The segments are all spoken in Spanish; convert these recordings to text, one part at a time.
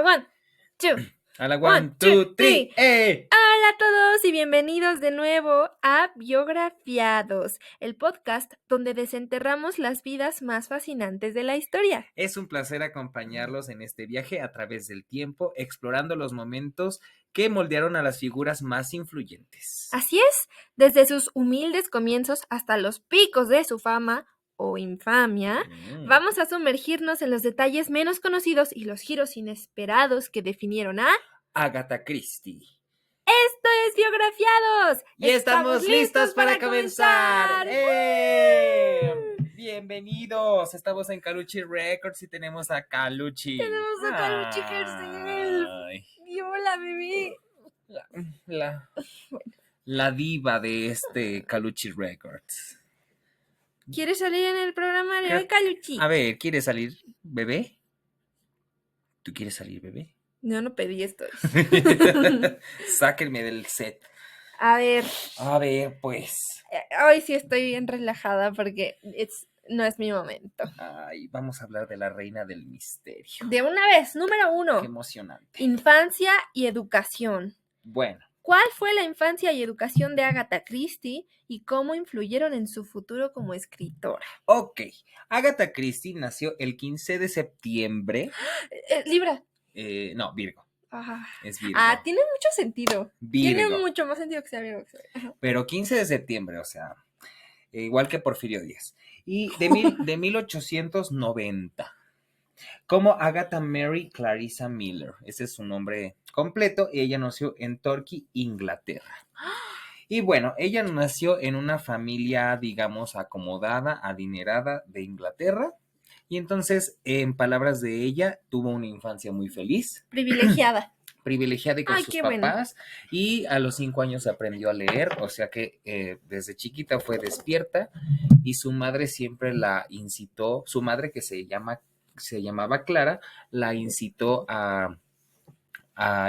One, two. A la one, two, three, ¡eh! Hola a todos y bienvenidos de nuevo a Biografiados, el podcast donde desenterramos las vidas más fascinantes de la historia. Es un placer acompañarlos en este viaje a través del tiempo, explorando los momentos que moldearon a las figuras más influyentes. Así es, desde sus humildes comienzos hasta los picos de su fama o infamia, vamos a sumergirnos en los detalles menos conocidos y los giros inesperados que definieron a Agatha Christie. ¡Esto es Biografiados! Y estamos listos para comenzar. Bienvenidos, estamos en Caluchi Records y tenemos a Caluchi. Tenemos a Caluchi herself. Y hola, bebé. La diva de este Caluchi Records. ¿Quieres salir en el programa de hoy, Caluchi? A ver, ¿quieres salir, bebé? ¿Tú quieres salir, bebé? Yo no pedí esto. Sáquenme del set. A ver, pues. Hoy sí estoy bien relajada porque no es mi momento. Ay, vamos a hablar de la reina del misterio. De una vez, número 1. Qué emocionante. Infancia y educación. Bueno. ¿Cuál fue la infancia y educación de Agatha Christie y cómo influyeron en su futuro como escritora? Ok, Agatha Christie nació el 15 de septiembre. Libra. No, Virgo. Es Virgo. Tiene mucho sentido. Virgo. Tiene mucho más sentido que sea Virgo. Pero 15 de septiembre, o sea, igual que Porfirio Díaz. Y de 1890. Como Agatha Mary Clarissa Miller. Ese es su nombre completo. Y ella nació en Torquay, Inglaterra. Y bueno, ella nació en una familia, digamos, acomodada, adinerada de Inglaterra. Y entonces, en palabras de ella, tuvo una infancia muy feliz. Privilegiada. Privilegiada con sus papás. Bueno. Y a los 5 años aprendió a leer, o sea que desde chiquita fue despierta. Y su madre siempre la incitó, su madre que se llamaba Clara, la incitó a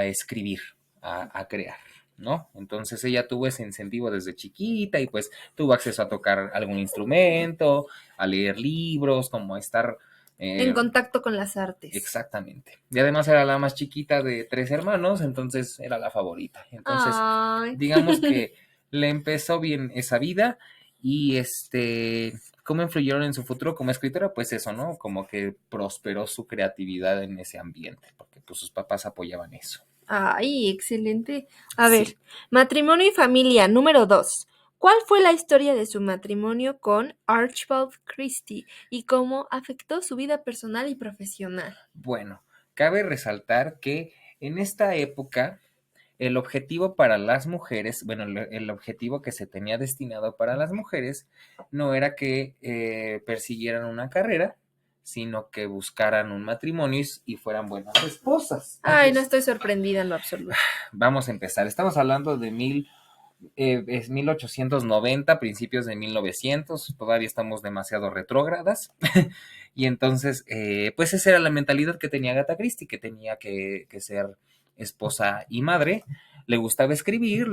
escribir, a crear, ¿no? Entonces ella tuvo ese incentivo desde chiquita y pues tuvo acceso a tocar algún instrumento, a leer libros, como a estar en contacto con las artes. Exactamente. Y además era la más chiquita de 3 hermanos, entonces era la favorita. Entonces, digamos que le empezó bien esa vida y ¿cómo influyeron en su futuro como escritora? Pues eso, ¿no? Como que prosperó su creatividad en ese ambiente, porque pues sus papás apoyaban eso. Ay, excelente. A ver, matrimonio y familia, número 2. ¿Cuál fue la historia de su matrimonio con Archibald Christie y cómo afectó su vida personal y profesional? Bueno, cabe resaltar que en esta época el objetivo para las mujeres, bueno, el objetivo que se tenía destinado para las mujeres no era que persiguieran una carrera, sino que buscaran un matrimonio y fueran buenas esposas. Ay, no estoy sorprendida en lo absoluto. Vamos a empezar. Estamos hablando de 1890, principios de 1900, todavía estamos demasiado retrógradas. Y entonces, pues esa era la mentalidad que tenía Agatha Christie, que tenía que ser esposa y madre. Le gustaba escribir,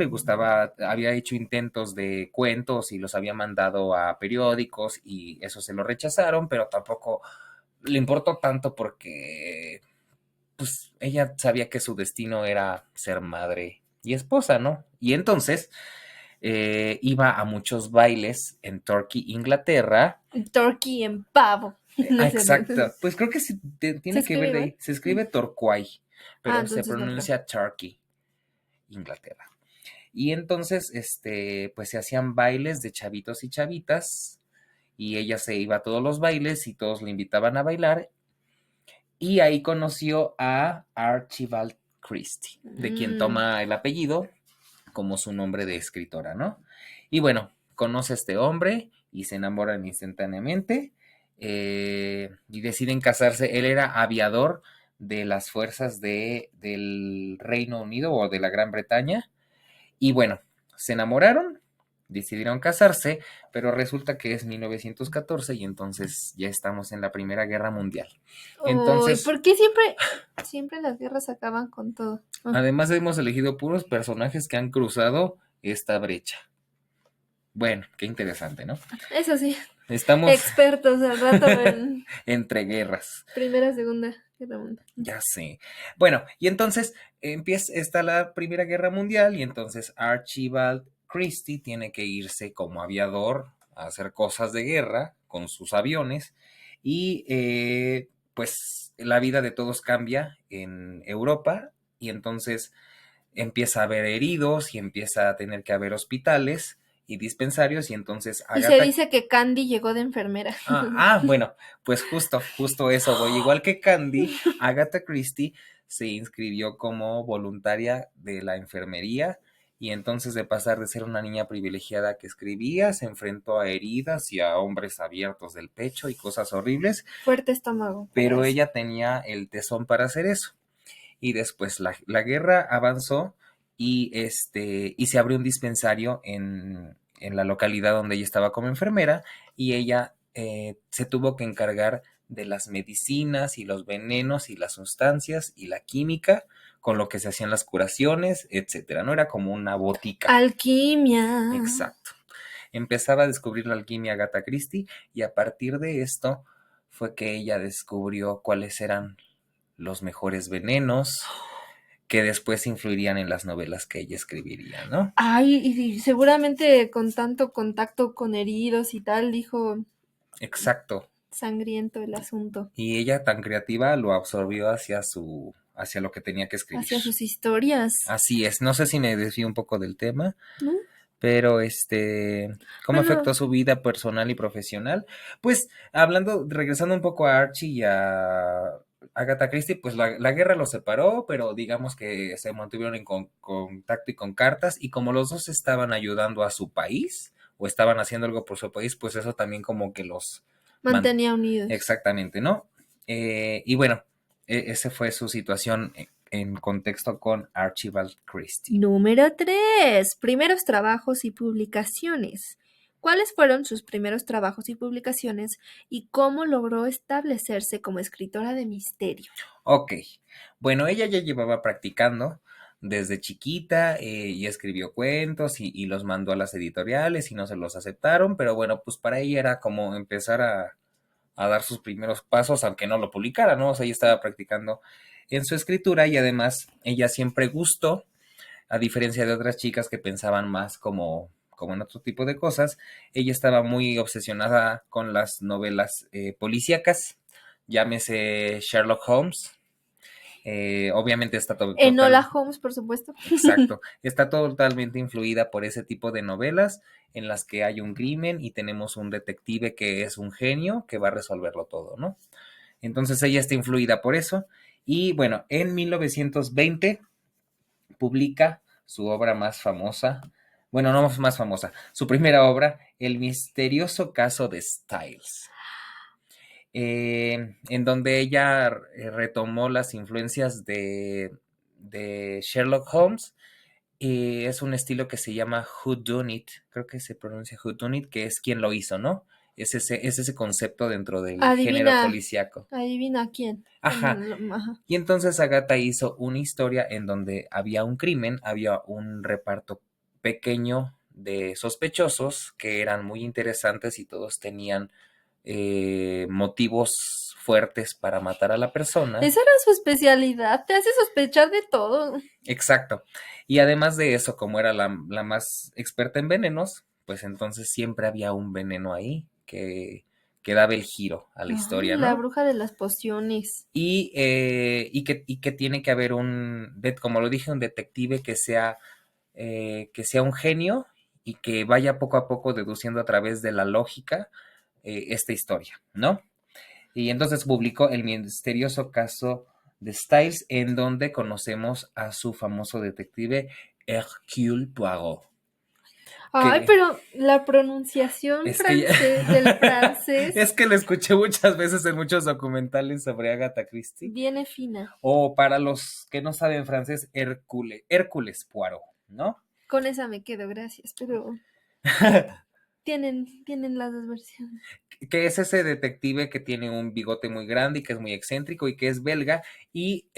había hecho intentos de cuentos y los había mandado a periódicos y eso se lo rechazaron, pero tampoco le importó tanto porque pues ella sabía que su destino era ser madre y esposa, ¿no? Y entonces iba a muchos bailes en Torquay, Inglaterra. Torquay en pavo. Exacto, pues creo que sí, tiene que ver de ahí. Se escribe Torquay, pero se pronuncia Torquay, Inglaterra. Y entonces, pues se hacían bailes de chavitos y chavitas, y ella se iba a todos los bailes y todos le invitaban a bailar. Y ahí conoció a Archibald Christie, de quien toma el apellido como su nombre de escritora, ¿no? Y bueno, conoce a este hombre y se enamoran instantáneamente y deciden casarse. Él era aviador de las fuerzas del Reino Unido o de la Gran Bretaña. Y bueno, se enamoraron, decidieron casarse, pero resulta que es 1914 y entonces ya estamos en la Primera Guerra Mundial. Entonces, ¿por qué siempre las guerras acaban con todo? Además hemos elegido puros personajes que han cruzado esta brecha. Bueno, qué interesante, ¿no? Eso sí. Estamos expertos al rato en entre guerras. Primera, Segunda Guerra Mundial. Ya sé. Bueno, y entonces está la Primera Guerra Mundial y entonces Archibald Christie tiene que irse como aviador a hacer cosas de guerra con sus aviones y pues la vida de todos cambia en Europa y entonces empieza a haber heridos y empieza a tener que haber hospitales y dispensarios y entonces Y se Agatha... dice que Candy llegó de enfermera. Bueno, pues justo eso voy. Igual que Candy, Agatha Christie se inscribió como voluntaria de la enfermería y entonces de pasar de ser una niña privilegiada que escribía, se enfrentó a heridas y a hombres abiertos del pecho y cosas horribles, Fuerte estómago. pero ella tenía el tesón para hacer eso. Y después la guerra avanzó y se abrió un dispensario en la localidad donde ella estaba como enfermera y ella se tuvo que encargar de las medicinas y los venenos y las sustancias y la química con lo que se hacían las curaciones, etcétera. No era como una botica. Alquimia. Exacto. Empezaba a descubrir la alquimia Agatha Christie y a partir de esto fue que ella descubrió cuáles eran los mejores venenos que después influirían en las novelas que ella escribiría, ¿no? Ay, y seguramente con tanto contacto con heridos y tal, dijo... Exacto. Sangriento el asunto. Y ella tan creativa lo absorbió hacia lo que tenía que escribir. Hacia sus historias. Así es. No sé si me desvío un poco del tema, ¿no? Pero ¿cómo afectó su vida personal y profesional? Pues regresando un poco a Archie y a Agatha Christie, pues la guerra los separó, pero digamos que se mantuvieron en contacto y con cartas, y como los dos estaban ayudando a su país, o estaban haciendo algo por su país, pues eso también como que los mantenía unidos. Exactamente, ¿no? Y bueno, esa fue su situación en contexto con Archibald Christie. Número 3. Primeros trabajos y publicaciones. ¿Cuáles fueron sus primeros trabajos y publicaciones y cómo logró establecerse como escritora de misterio? Ok, bueno, ella ya llevaba practicando desde chiquita y escribió cuentos y los mandó a las editoriales y no se los aceptaron, pero bueno, pues para ella era como empezar a dar sus primeros pasos, aunque no lo publicara, ¿no? O sea, ella estaba practicando en su escritura y además ella siempre gustó, a diferencia de otras chicas que pensaban más como en otro tipo de cosas, ella estaba muy obsesionada con las novelas policíacas, llámese Sherlock Holmes. Obviamente está todo. Enola Holmes, por supuesto. Exacto. Está totalmente influida por ese tipo de novelas en las que hay un crimen y tenemos un detective que es un genio que va a resolverlo todo, ¿no? Entonces ella está influida por eso. Y bueno, en 1920 publica su obra más famosa. Bueno, no más famosa. Su primera obra, El misterioso caso de Styles. En donde ella retomó las influencias de Sherlock Holmes. Es un estilo que se llama whodunit, creo que se pronuncia whodunit, que es quien lo hizo, ¿no? Es ese concepto dentro del género policíaco. Adivina quién. Ajá. Y entonces Agatha hizo una historia en donde había un crimen, había un reparto pequeño de sospechosos que eran muy interesantes y todos tenían motivos fuertes para matar a la persona. Esa era su especialidad, te hace sospechar de todo. Exacto. Y además de eso, como era la más experta en venenos, pues entonces siempre había un veneno ahí que daba el giro a la historia, ¿no? La bruja de las pociones. Y que tiene que haber como lo dije, un detective que sea un genio y que vaya poco a poco deduciendo a través de la lógica esta historia, ¿no? Y entonces publicó El misterioso caso de Styles, en donde conocemos a su famoso detective Hercule Poirot. Ay, pero la pronunciación del francés. Es que lo escuché muchas veces en muchos documentales sobre Agatha Christie. Viene fina. O para los que no saben francés, Hércules Poirot, ¿no? Con esa me quedo, gracias, pero tienen las dos versiones. Que es ese detective que tiene un bigote muy grande y que es muy excéntrico y que es belga, y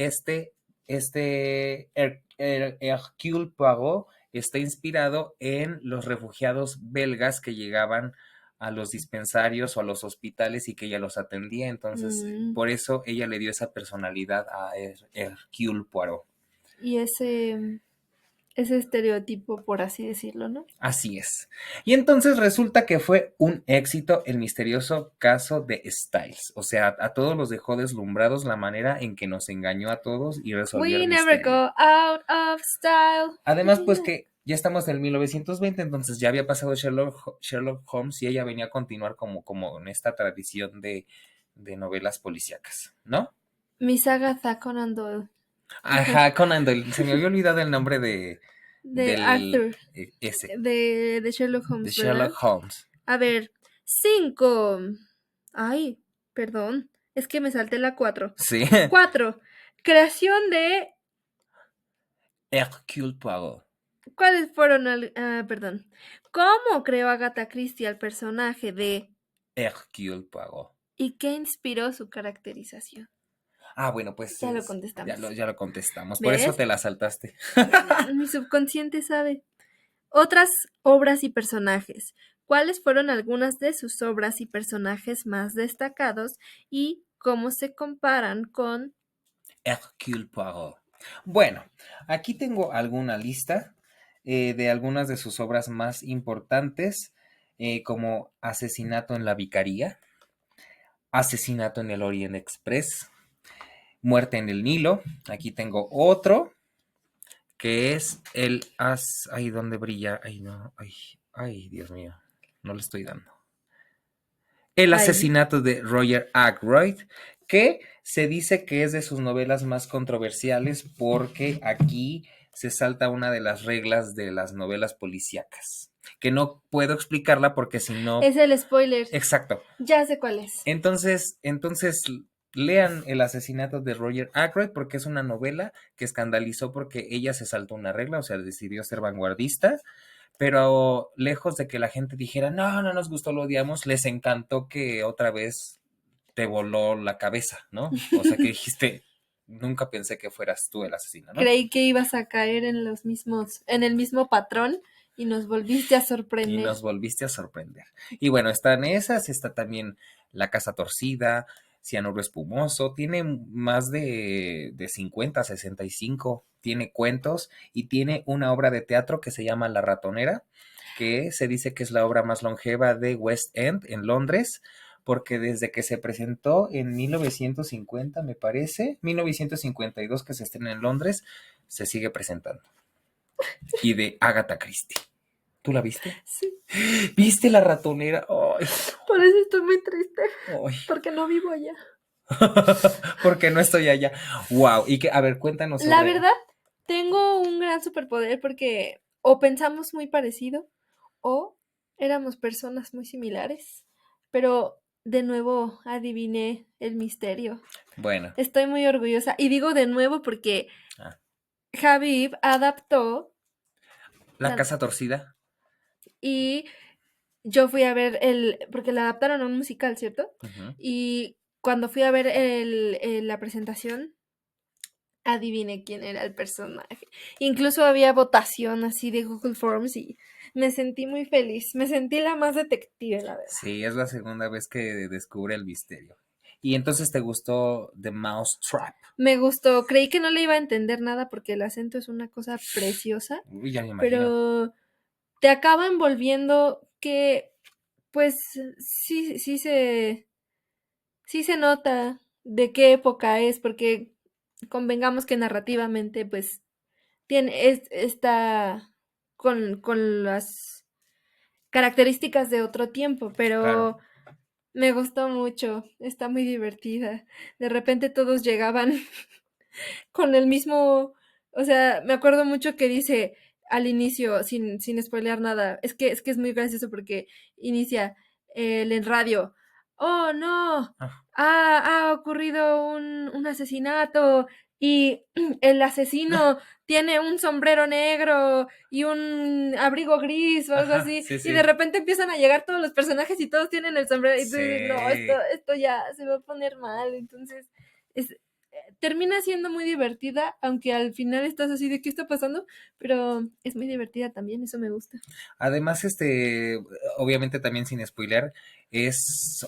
Hercule Poirot está inspirado en los refugiados belgas que llegaban a los dispensarios o a los hospitales y que ella los atendía. Entonces, por eso ella le dio esa personalidad a Hercule Poirot. Y ese estereotipo, por así decirlo, ¿no? Así es. Y entonces resulta que fue un éxito el misterioso caso de Styles. O sea, a todos los dejó deslumbrados la manera en que nos engañó a todos y resolvió el never misterio. go out of style. Además, pues que ya estamos en 1920, entonces ya había pasado Sherlock Holmes y ella venía a continuar como en esta tradición de novelas policíacas, ¿no? Miss Agatha Conan Doyle. Ajá, Conan Doyle. Se me había olvidado el nombre del Arthur. ese. De Sherlock Holmes, De Sherlock Holmes. A ver, 5. Ay, perdón. Es que me salté la 4. Sí. 4. Creación de Hercule Poirot. ¿Cuáles fueron? Perdón. ¿Cómo creó Agatha Christie al personaje de Hercule Poirot? ¿Y qué inspiró su caracterización? Ah, bueno, pues ya lo contestamos. Ya lo contestamos. Por eso te la saltaste. Mi subconsciente sabe. Otras obras y personajes. ¿Cuáles fueron algunas de sus obras y personajes más destacados y cómo se comparan con Hercule Poirot? Bueno, aquí tengo alguna lista de algunas de sus obras más importantes, como Asesinato en la Vicaría, Asesinato en el Orient Express, Muerte en el Nilo. Aquí tengo otro que es Ay, ¿dónde brilla? Ay, no, ay, Dios mío, no le estoy dando. El asesinato de Roger Ackroyd, que se dice que es de sus novelas más controversiales porque aquí se salta una de las reglas de las novelas policíacas, que no puedo explicarla porque si no... Es el spoiler. Exacto. Ya sé cuál es. Entonces lean El asesinato de Roger Ackroyd porque es una novela que escandalizó porque ella se saltó una regla, o sea, decidió ser vanguardista, pero lejos de que la gente dijera, no nos gustó, lo odiamos, les encantó que otra vez te voló la cabeza, ¿no? O sea, que dijiste, nunca pensé que fueras tú el asesino, ¿no? Creí que ibas a caer en el mismo patrón y nos volviste a sorprender. Y bueno, están esas, está también La Casa Torcida, Cianuro Espumoso, tiene más de 50, 65, tiene cuentos y tiene una obra de teatro que se llama La Ratonera, que se dice que es la obra más longeva de West End en Londres, porque desde que se presentó en 1950, me parece, 1952 que se estrena en Londres, se sigue presentando. Y de Agatha Christie. ¿Tú la viste? Sí. ¿Viste La Ratonera? Ay. Por eso estoy muy triste. Ay. Porque no vivo allá. Porque no estoy allá. Wow. Y que, a ver, cuéntanos sobre... La verdad, tengo un gran superpoder porque o pensamos muy parecido o éramos personas muy similares. Pero de nuevo adiviné el misterio. Bueno. Estoy muy orgullosa. Y digo de nuevo porque Habib adaptó La Casa Torcida. Y yo fui a ver porque la adaptaron a un musical, ¿cierto? Y cuando fui a ver la presentación, adiviné quién era el personaje. Incluso había votación así de Google Forms y me sentí muy feliz. Me sentí la más detective, la verdad. Sí, es la segunda vez que descubre el misterio. ¿Y entonces te gustó The Mouse Trap? Me gustó. Creí que no le iba a entender nada porque el acento es una cosa preciosa. Uy, ya me imagino. Pero te acaba envolviendo que, pues, sí se nota de qué época es, porque convengamos que narrativamente, pues, está con las características de otro tiempo, pero Claro. me gustó mucho, está muy divertida. De repente todos llegaban con el mismo, o sea, me acuerdo mucho que dice al inicio, sin spoilear nada, es que es muy gracioso porque inicia en radio, oh no, ha ocurrido un asesinato y el asesino tiene un sombrero negro y un abrigo gris o algo así, y de repente empiezan a llegar todos los personajes y todos tienen el sombrero, y tú dices, no, esto ya se va a poner mal, entonces termina siendo muy divertida, aunque al final estás así de ¿qué está pasando? Pero es muy divertida también, eso me gusta. Además, obviamente también sin spoiler, es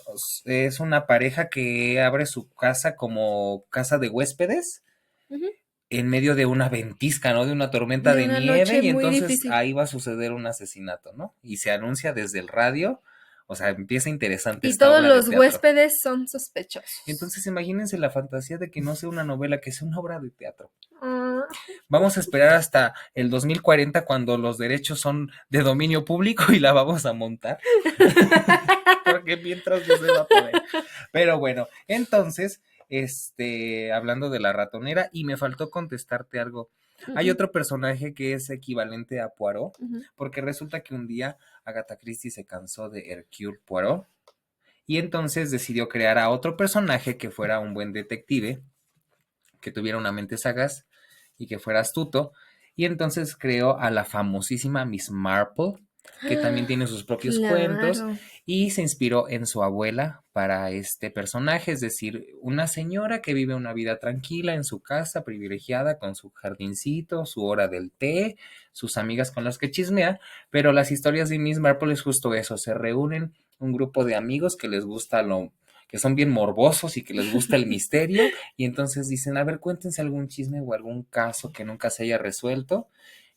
una pareja que abre su casa como casa de huéspedes Ujú. en medio de una ventisca, ¿no? De una tormenta De de una nieve noche y muy entonces difícil. ahí va a suceder un asesinato, ¿no? Y se anuncia desde el radio, o sea, empieza interesante Y esta todos obra de los teatro. huéspedes son sospechosos. Entonces imagínense la fantasía de que no sea una novela, que sea una obra de teatro. Ah, Vamos a esperar hasta el 2040 cuando los derechos son de dominio público y la vamos a montar. Porque mientras no se va a poder. Pero bueno, entonces, hablando de la ratonera, y me faltó contestarte algo. Hay otro personaje que es equivalente a Poirot, porque resulta que un día Agatha Christie se cansó de Hercule Poirot y entonces decidió crear a otro personaje que fuera un buen detective, que tuviera una mente sagaz y que fuera astuto. Y entonces creó a la famosísima Miss Marple, que también tiene sus propios cuentos, claro. y se inspiró en su abuela para este personaje, es decir, una señora que vive una vida tranquila en su casa, privilegiada, con su jardincito, su hora del té, sus amigas con las que chismea, pero las historias de Miss Marple es justo eso, se reúnen un grupo de amigos que les gusta que son bien morbosos y que les gusta el misterio, y entonces dicen, a ver, cuéntense algún chisme o algún caso que nunca se haya resuelto,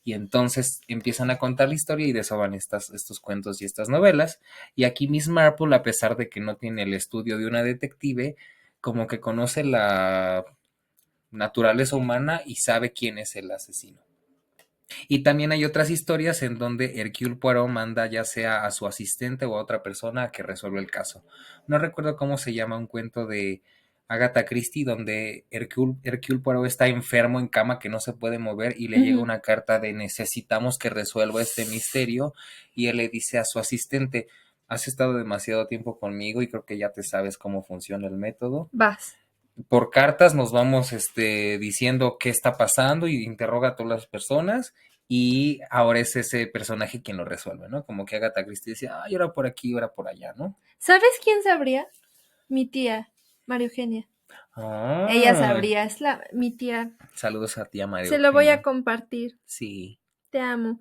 y entonces empiezan a contar la historia y de eso van estos cuentos y estas novelas. Y aquí Miss Marple, a pesar de que no tiene el estudio de una detective, como que conoce la naturaleza humana y sabe quién es el asesino. Y también hay otras historias en donde Hercule Poirot manda ya sea a su asistente o a otra persona a que resuelva el caso. No recuerdo cómo se llama un cuento de Agatha Christie donde Hercule Poirot está enfermo en cama que no se puede mover y le llega una carta de necesitamos que resuelva este misterio y él le dice a su asistente, has estado demasiado tiempo conmigo y creo que ya te sabes cómo funciona el método. Vas. Por cartas nos vamos diciendo qué está pasando y interroga a todas las personas y ahora es ese personaje quien lo resuelve, ¿no? Como que Agatha Christie decía, ay, ahora por aquí, ahora por allá, ¿no? ¿Sabes quién sabría? Mi tía, María Eugenia. Ella Ah, sabría, mi tía. saludos a tía María Se lo voy a Eugenia. compartir. Sí. Te amo.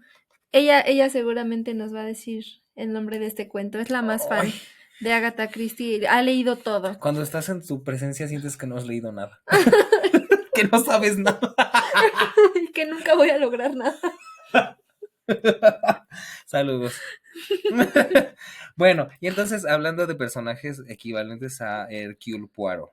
Ella seguramente nos va a decir el nombre de este cuento. Es la más Ay, fan de Agatha Christie. Ha leído todo. cuando estás en su presencia sientes que no has leído nada. Que no sabes nada. Que nunca voy a lograr nada. Saludos. Bueno, y entonces hablando de personajes equivalentes a Hercule Poirot.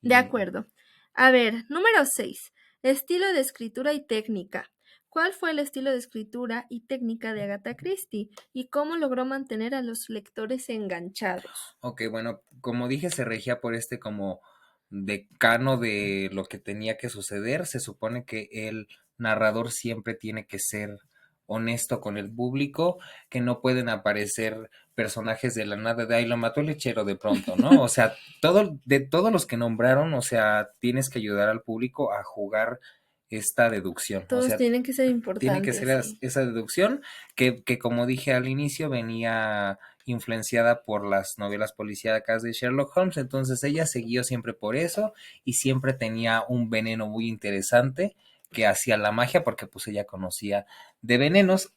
De Y, acuerdo. A ver, número 6. Estilo de escritura y técnica. ¿Cuál fue el estilo de escritura y técnica de Agatha Christie? ¿Y cómo logró mantener a los lectores enganchados? ok, bueno, como dije, se regía por como decano de lo que tenía que suceder. Se supone que el narrador siempre tiene que ser honesto con el público, que no pueden aparecer personajes de la nada de ahí lo mató el lechero de pronto, ¿no? O sea, de todos los que nombraron, o sea, tienes que ayudar al público a jugar esta deducción. O Todos sea, tienen que ser tiene que ser importantes, sí. esa deducción que como dije al inicio venía influenciada por las novelas policíacas de Sherlock Holmes, entonces ella siguió siempre por eso y siempre tenía un veneno muy interesante que hacía la magia porque pues ella conocía de venenos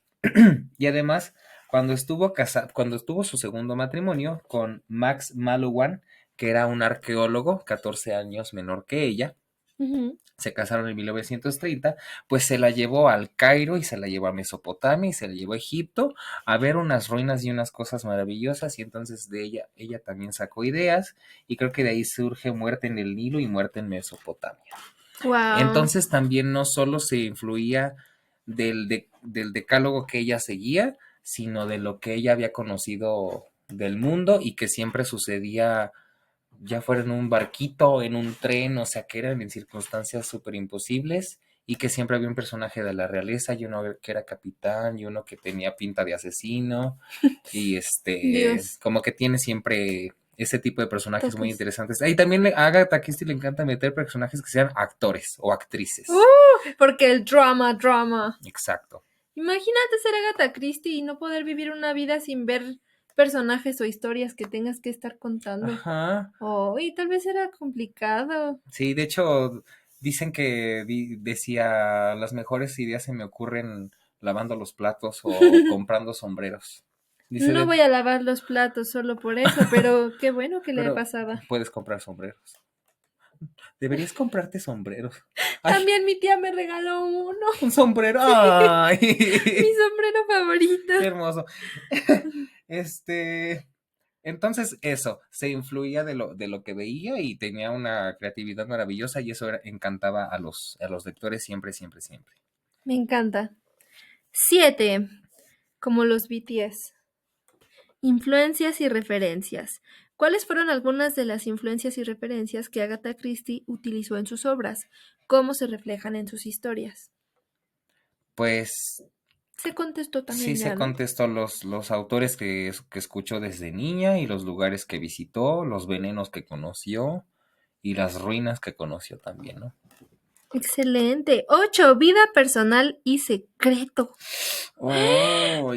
y además cuando estuvo su segundo matrimonio con Max Mallowan, que era un arqueólogo 14 años menor que ella, Ujú. se casaron en 1930, pues se la llevó al Cairo y se la llevó a Mesopotamia y se la llevó a Egipto a ver unas ruinas y unas cosas maravillosas y entonces de ella también sacó ideas y creo que de ahí surge Muerte en el Nilo y Muerte en Mesopotamia. Wow. Entonces también no solo se influía del decálogo que ella seguía, sino de lo que ella había conocido del mundo y que siempre sucedía ya fuera en un barquito, en un tren, o sea, que eran en circunstancias súper imposibles y que siempre había un personaje de la realeza y uno que era capitán y uno que tenía pinta de asesino y Dios. como que tiene siempre ese tipo de personajes muy Toques. interesantes. Y también a Agatha Christie le encanta meter personajes que sean actores o actrices. Porque el drama. Exacto. Imagínate ser Agatha Christie y no poder vivir una vida sin ver personajes o historias que tengas que estar contando. Ajá. Y tal vez era complicado. Sí, de hecho, dicen que decía, las mejores ideas se me ocurren lavando los platos o comprando sombreros. Dice, No voy a lavar los platos solo por eso, pero qué bueno que le pero pasaba. puedes comprar sombreros. Deberías comprarte sombreros. Ay, También mi tía me regaló uno. un sombrero. Sí, Ay, mi sombrero favorito. qué hermoso. Entonces eso, se influía de lo que veía y tenía una creatividad maravillosa y eso encantaba a los lectores siempre, siempre, siempre. Me encanta. 7. Como los BTS. Influencias y referencias. ¿Cuáles fueron algunas de las influencias y referencias que Agatha Christie utilizó en sus obras? ¿Cómo se reflejan en sus historias? Pues Se contestó sí también se ya, ¿no? contestó los autores que escuchó desde niña y los lugares que visitó, los venenos que conoció y las ruinas que conoció también, ¿no? Excelente. 8. Vida personal y secreto. Oh,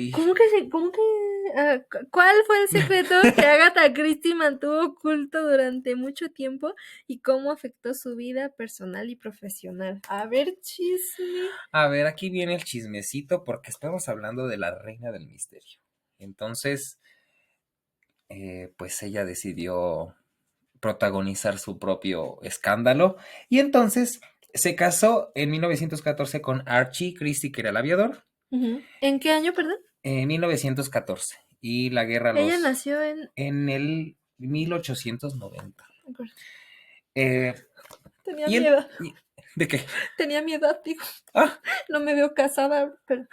¿Cuál fue el secreto que Agatha Christie mantuvo oculto durante mucho tiempo y cómo afectó su vida personal y profesional? A ver, chisme. a ver, aquí viene el chismecito porque estamos hablando de la reina del misterio. Entonces, pues ella decidió protagonizar su propio escándalo y entonces se casó en 1914 con Archie Christie, que era el aviador, ¿En qué año, perdón? en 1914 y la guerra Ella nació en el 1890. Tenía Y miedo. ¿de qué? Tenía mi edad, digo. Ah, No me veo casada, pero...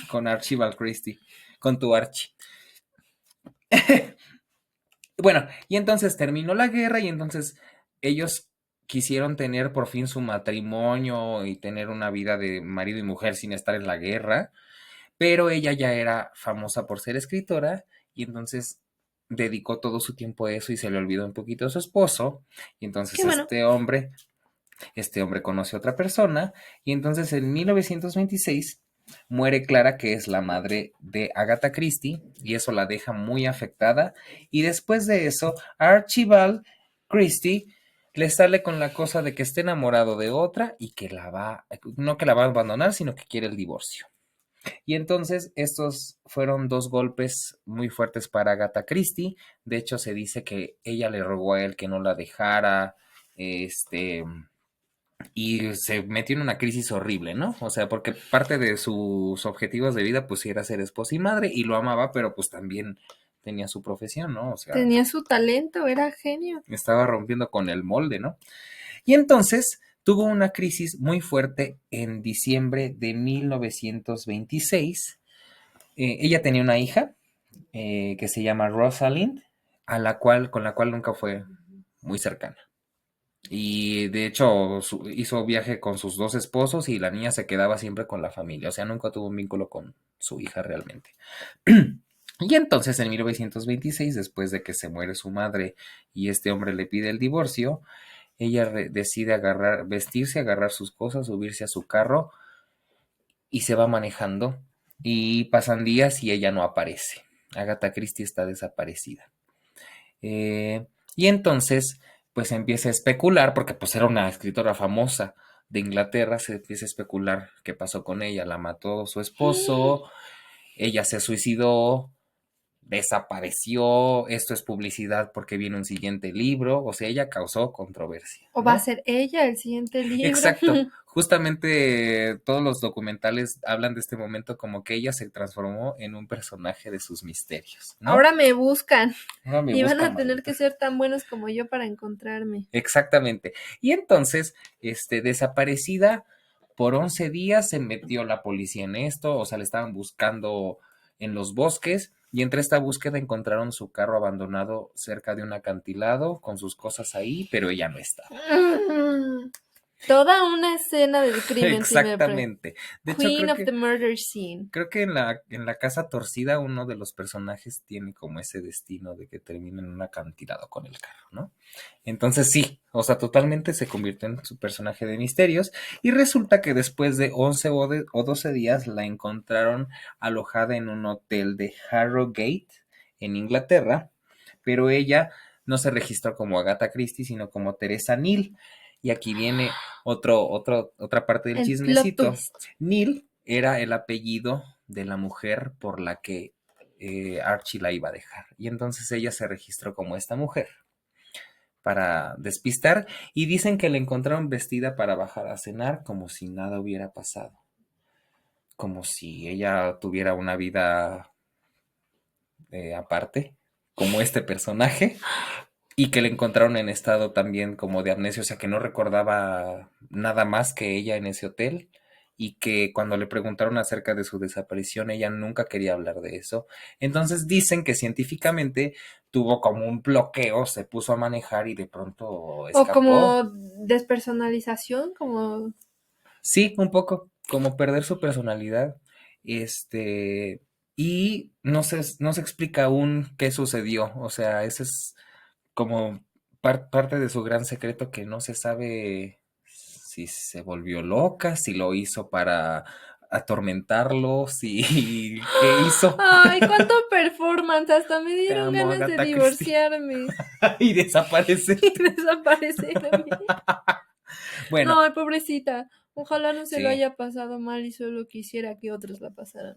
con Archibald Christie, con tu Archie. Bueno, y entonces terminó la guerra y entonces ellos quisieron tener por fin su matrimonio y tener una vida de marido y mujer sin estar en la guerra, pero ella ya era famosa por ser escritora y entonces dedicó todo su tiempo a eso y se le olvidó un poquito a su esposo y entonces Qué bueno. este hombre conoce a otra persona y entonces en 1926 muere Clara, que es la madre de Agatha Christie, y eso la deja muy afectada. Y después de eso, Archibald Christie le sale con la cosa de que esté enamorado de otra y que no que la va a abandonar, sino que quiere el divorcio. Y entonces estos fueron dos golpes muy fuertes para Agatha Christie. De hecho, se dice que ella le rogó a él que no la dejara, y se metió en una crisis horrible, ¿no? O sea, porque parte de sus objetivos de vida, pues era ser esposa y madre, y lo amaba, pero pues también tenía su profesión, ¿no? O sea, Tenía su talento, era genio. estaba rompiendo con el molde, ¿no? Y entonces tuvo una crisis muy fuerte en diciembre de 1926. Ella tenía una hija que se llama Rosalind, con la cual nunca fue muy cercana. Y de hecho hizo viaje con sus dos esposos y la niña se quedaba siempre con la familia, o sea, nunca tuvo un vínculo con su hija realmente. Y entonces en 1926, después de que se muere su madre y este hombre le pide el divorcio, ella decide vestirse, agarrar sus cosas, subirse a su carro y se va manejando y pasan días y ella no aparece. Agatha Christie está desaparecida. Y entonces, pues empieza a especular, porque pues era una escritora famosa de Inglaterra, se empieza a especular qué pasó con ella, la mató su esposo, ella se suicidó, desapareció, esto es publicidad porque viene un siguiente libro, o sea, ella causó controversia, O va a ¿no? ser ella el siguiente libro. Exacto. Justamente todos los documentales hablan de este momento como que ella se transformó en un personaje de sus misterios, ¿no? Ahora me buscan. Ahora me Y van buscan, a tener que malditos. ser tan buenos como yo para encontrarme. Exactamente. Y entonces, desaparecida por 11 días, se metió la policía en esto, o sea, le estaban buscando en los bosques y entre esta búsqueda encontraron su carro abandonado cerca de un acantilado con sus cosas ahí, pero ella no estaba. Toda una escena del crimen tiene Exactamente. De hecho, Queen of the Murder Scene. creo que en la casa torcida uno de los personajes tiene como ese destino de que termine en un acantilado con el carro, ¿no? Entonces sí, o sea, totalmente se convierte en su personaje de misterios y resulta que después de 11 o 12 días la encontraron alojada en un hotel de Harrogate en Inglaterra, pero ella no se registró como Agatha Christie, sino como Teresa Neal. Y aquí viene otra parte del El plot chismecito. twist. Neal era el apellido de la mujer por la que Archie la iba a dejar. Y entonces ella se registró como esta mujer para despistar y dicen que la encontraron vestida para bajar a cenar como si nada hubiera pasado. Como si ella tuviera una vida aparte, como este personaje. Y que le encontraron en estado también como de amnesia, o sea que no recordaba nada más que ella en ese hotel y que cuando le preguntaron acerca de su desaparición ella nunca quería hablar de eso. Entonces dicen que científicamente tuvo como un bloqueo, se puso a manejar y de pronto O como escapó. despersonalización, como... Sí, un poco, como perder su personalidad. Y no se explica aún qué sucedió, o sea, ese es como parte de su gran secreto que no se sabe si se volvió loca, si lo hizo para atormentarlo, si qué hizo. Ay, cuánto performance, hasta me Te dieron amo, ganas de Agatha Christie. divorciarme Y desaparecerte. y desaparecerme. Bueno, No, pobrecita, ojalá no se lo sí, haya pasado mal y solo quisiera que otros la pasaran.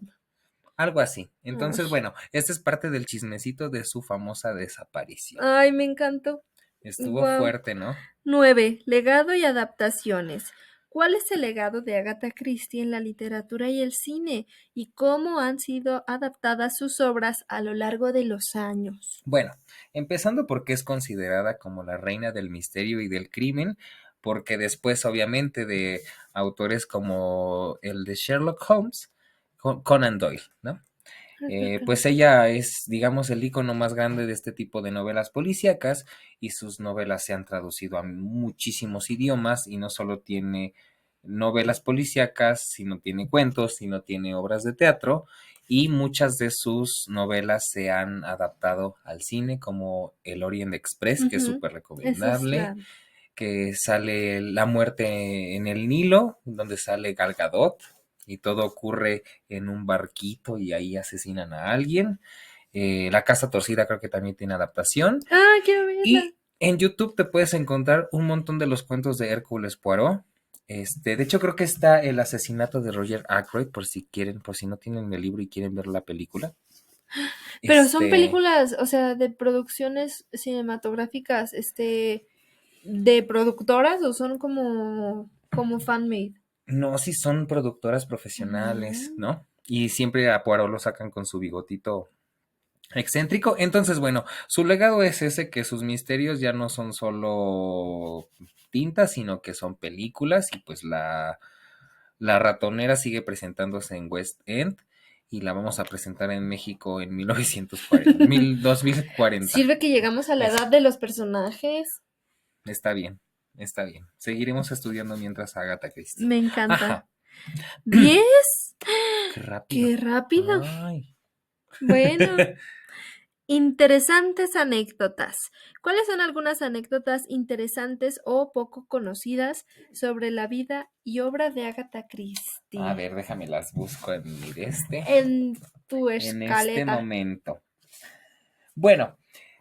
algo así. Entonces, Ay, bueno, este es parte del chismecito de su famosa desaparición. ay, me encantó. Estuvo Wow. fuerte, ¿no? 9. Legado y adaptaciones. ¿Cuál es el legado de Agatha Christie en la literatura y el cine? ¿Y cómo han sido adaptadas sus obras a lo largo de los años? Bueno, empezando porque es considerada como la reina del misterio y del crimen, porque después, obviamente, de autores como el de Sherlock Holmes, Conan Doyle, ¿no? Pues ella es, digamos, el icono más grande de este tipo de novelas policíacas y sus novelas se han traducido a muchísimos idiomas y no solo tiene novelas policíacas, sino tiene cuentos, sino tiene obras de teatro y muchas de sus novelas se han adaptado al cine como El Orient Express, que es Ujú. súper Esa es recomendable, la... que sale La muerte en el Nilo, donde sale Gal Gadot y todo ocurre en un barquito y ahí asesinan a alguien. La Casa Torcida creo que también tiene adaptación. Ah, quiero verla. Y en YouTube te puedes encontrar un montón de los cuentos de Hércules Poirot. De hecho, creo que está El asesinato de Roger Ackroyd, por si quieren, por si no tienen el libro y quieren ver la película. Pero son Este, películas, o sea, de producciones cinematográficas, de productoras o son como fan-made. no, sí son productoras profesionales, Mm. ¿no? Y siempre a Poirot lo sacan con su bigotito excéntrico. Entonces, bueno, su legado es ese, que sus misterios ya no son solo tintas, sino que son películas y pues la ratonera sigue presentándose en West End y la vamos a presentar en México en 1940, 2040. Sirve que llegamos a la Es, edad de los personajes. está bien, está bien. Seguiremos estudiando mientras Agatha Christie. Me encanta. Ajá, 10. qué rápido. ¡Qué rápido! Ay. Bueno, interesantes anécdotas. ¿Cuáles son algunas anécdotas interesantes o poco conocidas sobre la vida y obra de Agatha A Christie? ver, déjame las busco en mi En tu en este escaleta. momento. Bueno,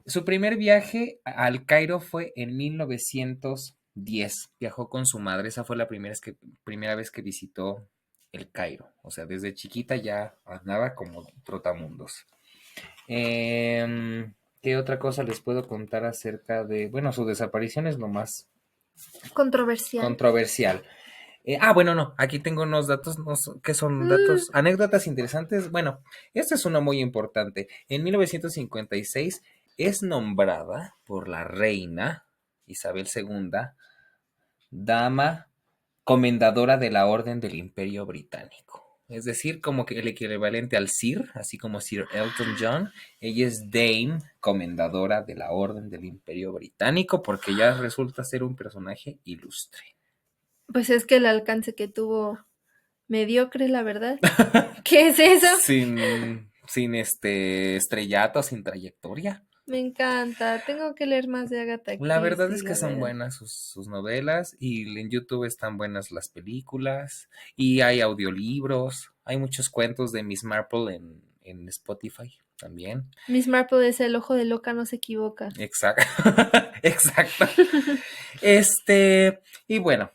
su primer viaje al Cairo fue en 1910. Viajó con su madre. Esa fue la primera vez que visitó el Cairo. O sea, desde chiquita ya andaba como trotamundos. ¿Qué otra cosa les puedo contar acerca de, bueno, su desaparición es lo más Controversial. controversial? Bueno, no, aquí tengo unos datos, no, ¿qué son Mm, datos? Anécdotas interesantes. Bueno, esta es una muy importante. En 1956 es nombrada por la reina Isabel II, dama comendadora de la Orden del Imperio Británico. Es decir, como que el equivalente al Sir, así como Sir Elton John, ella es Dame, comendadora de la Orden del Imperio Británico, porque ya resulta ser un personaje ilustre. pues es que el alcance que tuvo mediocre, la verdad. ¿Qué es eso? Sin estrellato, sin trayectoria. Me encanta. Tengo que leer más de Agatha La verdad Christie, es que la son verdad. buenas sus novelas y en YouTube están buenas las películas y hay audiolibros, hay muchos cuentos de Miss Marple en Spotify. También. Miss Marple es el ojo de loca, no se equivoca. Exacto. Exacto. Y bueno,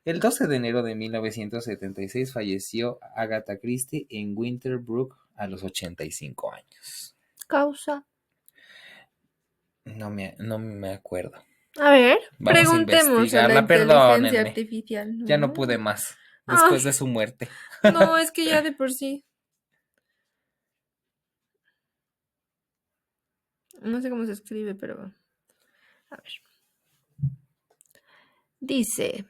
el 12 de enero de 1976 falleció Agatha Christie en Winterbrook a los 85 años. ¿Causa? No me acuerdo. A ver, vamos preguntemos a a la investigarla, inteligencia perdónenme. artificial. Ya no pude más después de su muerte. No, es que ya de por sí. No sé cómo se escribe, pero a ver. Dice,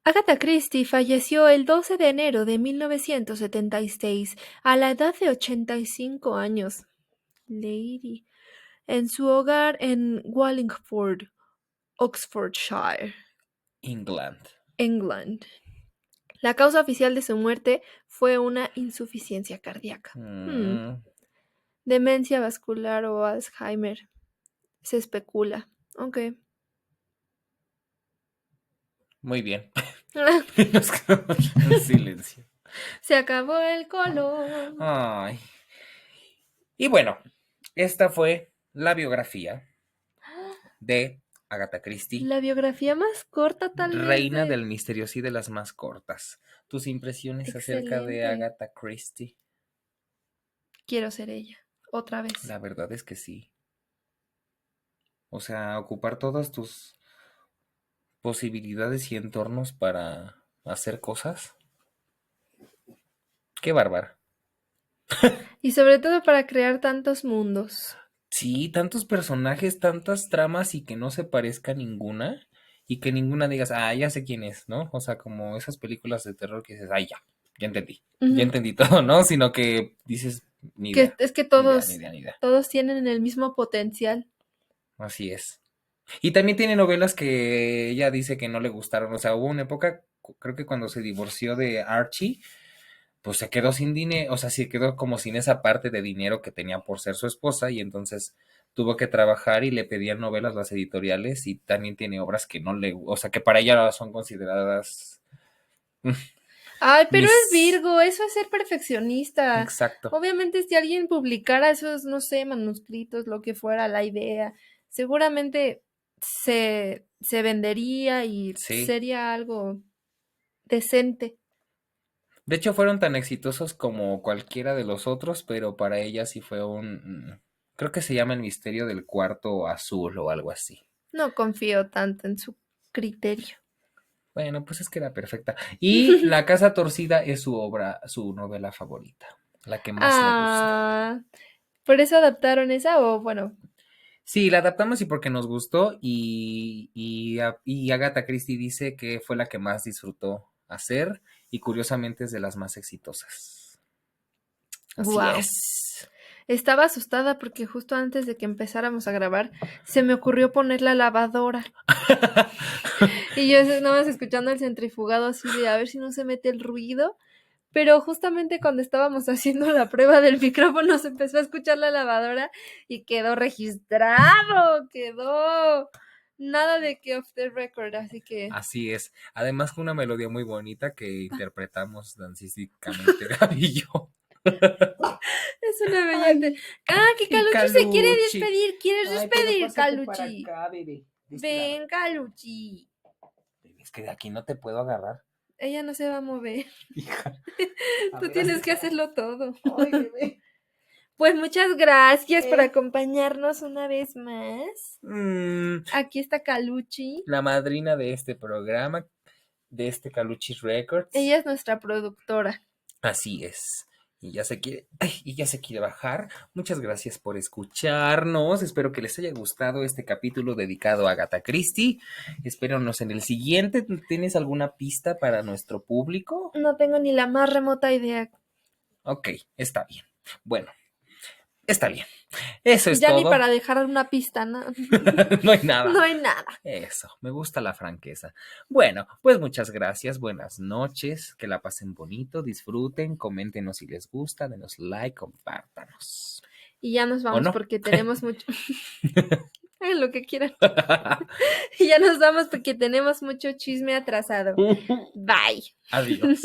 Agatha Christie falleció el 12 de enero de 1976 a la edad de 85 años. Lady. En su hogar en Wallingford, Oxfordshire, England. La causa oficial de su muerte fue una insuficiencia cardíaca. Demencia vascular o Alzheimer. Se especula. Ok. Muy bien. Nos quedamos en silencio. Se acabó el color. Ay. Y bueno, esta fue la biografía de Agatha Christie. La biografía más corta, tal vez. Reina del misterio, sí, de las más cortas. ¿Tus impresiones acerca de Agatha Christie? Quiero ser ella, otra vez. La verdad es que sí. O sea, ocupar todas tus posibilidades y entornos para hacer cosas. Qué bárbara. Y sobre todo para crear tantos mundos. Sí, tantos personajes, tantas tramas y que no se parezca ninguna. Y que ninguna digas, ya sé quién es, ¿no? O sea, como esas películas de terror que dices, ya entendí. Ya entendí todo, ¿no? Sino que dices, ni idea. Es que todos, ni idea. Todos tienen el mismo potencial. Así es. Y también tiene novelas que ella dice que no le gustaron. O sea, hubo una época, creo que cuando se divorció de Archie, pues se quedó sin dinero, o sea, se quedó como sin esa parte de dinero que tenía por ser su esposa y entonces tuvo que trabajar y le pedían novelas las editoriales y también tiene obras que no le, o sea, que para ella son consideradas... Ay, pero es Virgo, eso es ser perfeccionista. Exacto. Obviamente si alguien publicara esos, no sé, manuscritos, lo que fuera, la idea, seguramente se vendería y sería algo decente. De hecho, fueron tan exitosos como cualquiera de los otros, pero para ella sí fue creo que se llama El misterio del cuarto azul o algo así. No confío tanto en su criterio. Bueno, pues es que era perfecta. Y La casa torcida es su novela favorita, la que más le gusta. ¿Por eso adaptaron esa o bueno? Sí, la adaptamos y porque nos gustó y Agatha Christie dice que fue la que más disfrutó hacer y curiosamente es de las más exitosas. Así es. Estaba asustada porque justo antes de que empezáramos a grabar se me ocurrió poner la lavadora. Y yo nada más escuchando el centrifugado así de a ver si no se mete el ruido. Pero justamente cuando estábamos haciendo la prueba del micrófono se empezó a escuchar la lavadora y quedó registrado, quedó nada de que off the record, así que... Así es. Además fue una melodía muy bonita que interpretamos dancísticamente Gaby y yo. Es una belleza. Que Caluchi se quiere despedir. ¿Quieres despedir, Caluchi? Ven, Caluchi. Es que de aquí no te puedo agarrar. Ella no se va a mover. Hija. Tú tienes que hacerlo todo. Ay, bebé. Pues muchas gracias por acompañarnos una vez más. Aquí está Caluchi. La madrina de este programa, de este Caluchi Records. Ella es nuestra productora. Así es. Y ya se quiere bajar. Muchas gracias por escucharnos. Espero que les haya gustado este capítulo dedicado a Agatha Christie. Espéranos en el siguiente. ¿Tienes alguna pista para nuestro público? No tengo ni la más remota idea. Ok, está bien. Bueno, está bien. Eso es ya todo. Ya ni para dejar una pista, ¿no? No hay nada. No hay nada. Eso, me gusta la franqueza. Bueno, pues muchas gracias, buenas noches, que la pasen bonito, disfruten, coméntenos si les gusta, denos like, compártanos. Y ya nos vamos porque tenemos mucho... Hagan lo que quieran. Y ya nos vamos porque tenemos mucho chisme atrasado. Bye. Adiós.